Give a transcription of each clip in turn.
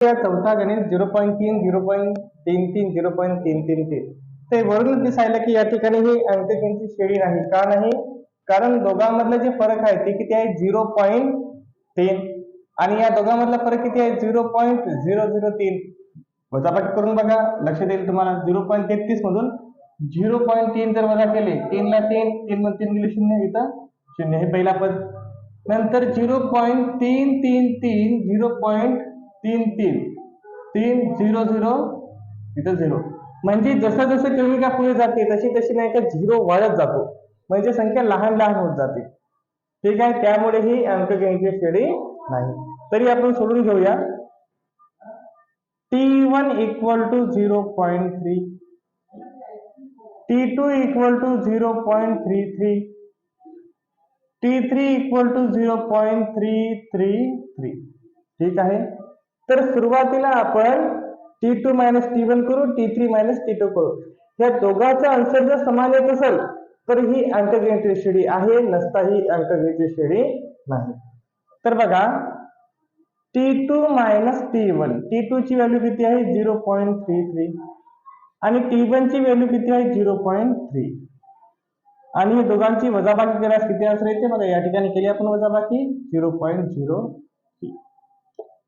चौथा गणित 0.3 0.33 0.333 ते वरून दिसायला की या ठिकाणी ही अंकगणित श्रेणी नाही. का नाही? कारण दोघांमधला जे फरक आहे ते किती आहे 0.3 आणि या दोघांमधला फरक किती आहे 0.003. वजाबाकी करून बघा, लक्षात येईल तुम्हाला. 0.33 मधून 0.3 जर वजा केले, 3 ला 3 3 मध्ये 3 गेले 0, इथं 0 हे पहिला पद. नंतर 0.333 0.33 3 0 0 इथं 0. म्हणजे जसं जसं क्रमिका पुढे जाते तशी तशी नाही का 0 वाढत जातो, म्हणजे संख्या लहान लहान होत जाते. ठीक आहे, त्यामुळे ही अंकगणितीय श्रेणी नाही. तरी आपण सोडून घेऊया. T1 equal to 0.3, T2 equal to 0.33, T3 equal to 0.333. ठीक आहे, तर सुरुवातीला आपण T2 मायनस T1 करू, T3 मायनस T2 करू. या दोघांचा आन्सर जर समान येत असेल तर ही अंकगणितीय श्रेणी आहे, नसता ही अंकगणितीय श्रेणी नाही. तर बघा, T2 मायनस T1, T2 ची व्हॅल्यू किती आहे 0.33 आणि T1 ची व्हॅल्यू किती आहे 0.3 आणि हे दोघांची वजाबाकी केल्यास किती आन्सर येते बघा. या ठिकाणी केली आपण वजाबाकी 0.03.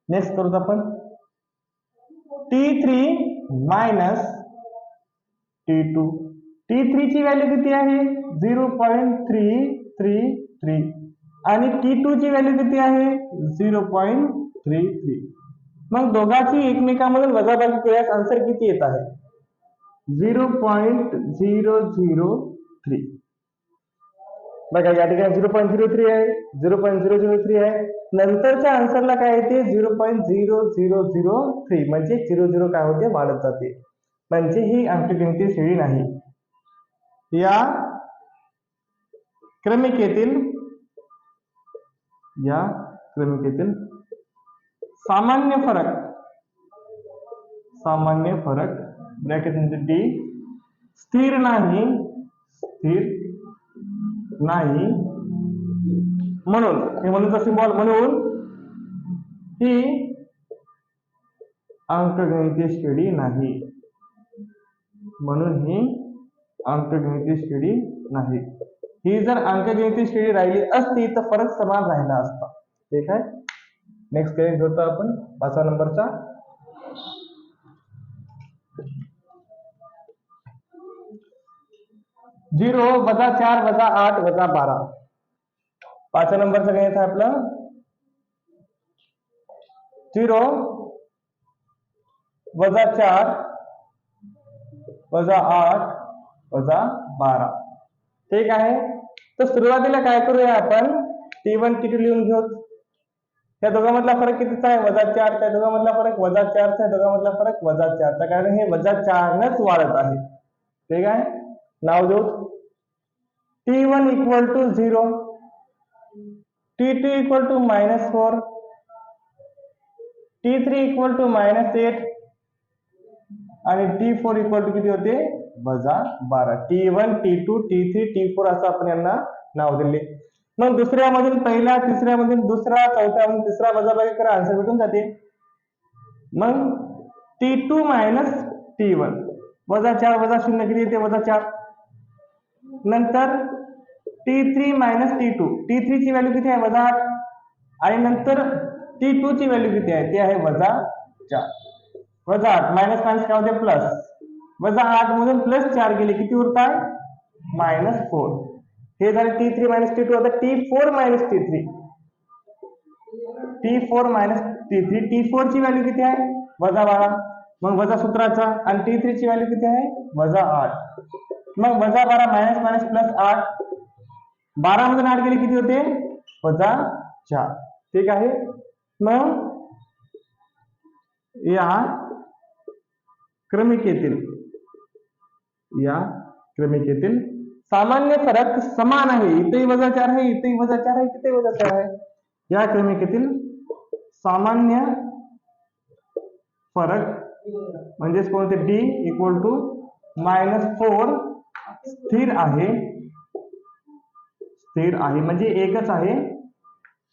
नेक्स्ट करूत आपण T3 मायनस T2. T3 ची व्हॅल्यू किती आहे 0.333 आणि T2 ची व्हॅल्यू किती आहे 0.33. मग दोघांची एकमेकांमधून वजाबाकी केल्यास आन्सर किती येत आहे 0.003. बघा या ठिकाणी 0.03 आहे, 0.003 आहे. नंतरच्या आन्सरला काय येते 0.0003, म्हणजे 00 काय होते वाढत जाते. म्हणजे ही अंकगणितीय श्रेणी नाही. या क्रमिकेतील सामान्य फरक ब्रॅकेट मध्ये D स्थिर नाही म्हणून हे म्हणूनचा सिंबॉल, म्हणून ही अंकगणितीय श्रेणी नाही. ही जर अंकगणितीय श्रेणी राहिली असती तर फरक समान राहिला असता. ठीक आहे, नेक्स्ट क्वेश्चन घेतो आपण 5 नंबरचा. झिरो वजा 4 वजा 8 वजा 12. 5 नंबरचा गणित आहे आपलं. 0 वजा 4 वजा 8 वजा 12. ठीक आहे, तर सुरुवातीला काय करूया आपण T1 T2 लिहून घेऊ. त्या दोघांमधला फरक कितीचा आहे वजा 4. त्या दोघांमधला फरक वजा 4 चा, दोघांमधला फरक वजा 4 चा, कारण हे वजा 4 नच वाढत आहे. ठीक आहे, नाव देऊ. T1 equal to 0, T2 equal to -4, T3 equal to -8 आणि T4 equal to किती होते वजा 12. T1 T2 T3 T4 असं आपण यांना नाव दिले. मग दुसऱ्यामधून पहिला, तिसऱ्यामधून दुसरा, चौथ्यामधून तिसरा वजाबाकी करा, आन्सर भेटून जाते. मग T2 मायनस T1 वजा 4 वजा 0 किती येते वजा 4. नंतर T3 मायनस T2, T3 ची व्हॅल्यू किती आहे वजा 8 आणि नंतर T2 ची व्हॅल्यू किती आहे ते आहे वजा 4. वजा 8 मायनस मायनस काय होते प्लस, वजा 8 मधून प्लस 4 गेले किती उरतात -4. हे झाले T3 मायनस T2. आता T4 minus T3, T4 minus T3, T4 ची व्हॅल्यू किती आहे वजा 12, मग वजा सूत्राचा, आणि T3 ची व्हॅल्यू किती आहे वजा 8, मग वजा 12 मायनस मायनस प्लस 8, 12 मधून 8 गेले किती होते वजा 4. ठीक आहे, मग या क्रमिकेतील सामान्य फरक समान आहे. इथेही वजा 4 आहे, इथेही वजा 4 आहे, इथेही वजा 4 आहे. या क्रमिकेतील सामान्य फरक म्हणजे कोणते D इक्वल टू -4 स्थिर आहे म्हणजे एकच आहे.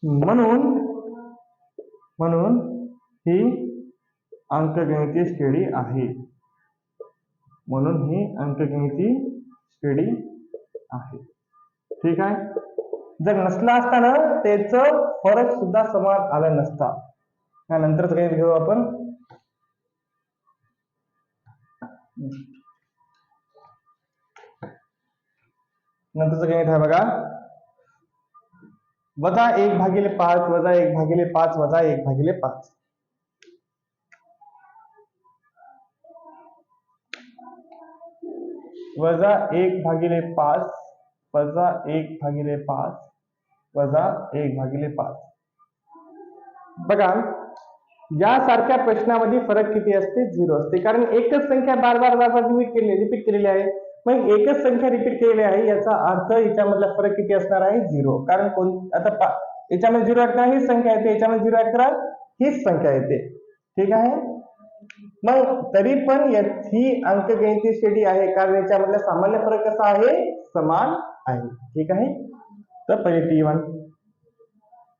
म्हणून ही अंकगणितीय श्रेणी आहे, म्हणून ही अंकगणितीय श्रेणी आहे. ठीक आहे. जर नसला असता ना त्याचं फरक सुद्धा समान आला नसता. नंतरच काही घेऊ आपण. नंतरच गणित आहे बघा. वजा 1/5 वजा 1/5 वजा 1/5. वजा 1/5 वजा 1/5 वजा 1/5. बघा यासारख्या प्रश्नामध्ये फरक किती असते? 0 असते. कारण एकच संख्या बार बार रिपीट केलेली आहे. मग एकच संख्या रिपीट केलेली आहे याचा अर्थ याच्यामधला फरक किती असणार आहे? 0. कारण आता याच्यामध्ये 0 ऍड करा हीच संख्या येते, याच्यामध्ये 0 ऍड करा हीच संख्या येते. ठीक आहे. मग तरी पण ही अंकगणितीय श्रेणी आहे कारण याच्यामधला सामान्य फरक कसा आहे? समान आहे. ठीक आहे. तर पहिले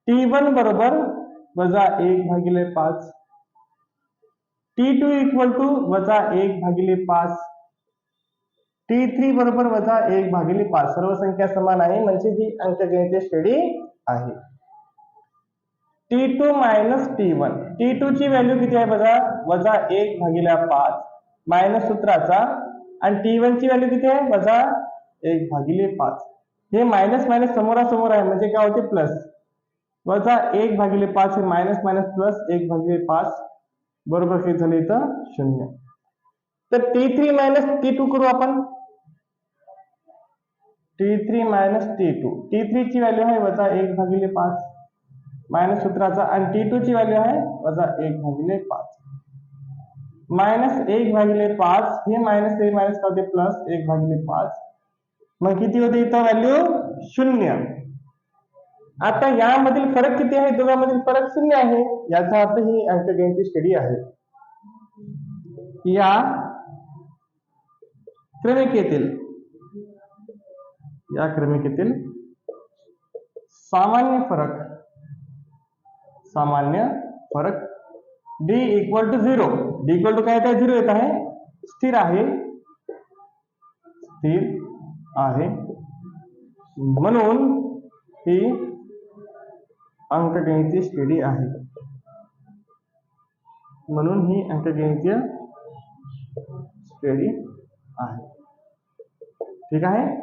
T1 बरोबर वजा 1/5, T2 इक्वल टू वजा 1/5, T3 बरोबर वजा 1/5. सर्व संख्या समान आहे म्हणजे ही अंकगणितीय श्रेणी आहे. T2 minus T1. T2 ची व्हॅल्यू किती आहे बघा? वजा 1/5 मायनस सूत्राचा, आणि T1 ची व्हॅल्यू किती आहे? वजा 1/5. हे मायनस मायनस समोरासमोर आहे म्हणजे काय होते? प्लस. वजा 1/5 हे मायनस मायनस प्लस 1/5 बरोबर किती झाले इथं? 0. तर T3 मायनस T2 करू आपण. T3 minus T2. T3 ची व्हॅल्यू आहे वजा 1/5 मायनस सूत्राचा, आणि T2 ची व्हॅल्यू आहे वजा 1/5. मायनस 1/5 हे मायनस हे मायनस का होते? प्लस 1/5. मग किती होते इथं व्हॅल्यू? 0. आता यामधील फरक किती आहे? दोघांमधील फरक 0 आहे. याचा अर्थ ही अंकगणितीय श्रेणी आहे. या क्रमिकेतील सामान्य फरक D equal to 0. D equal to काय येत आहे? 0 येत आहे. स्थिर आहे म्हणून ही अंकगणितीय श्रेणी आहे. ठीक आहे.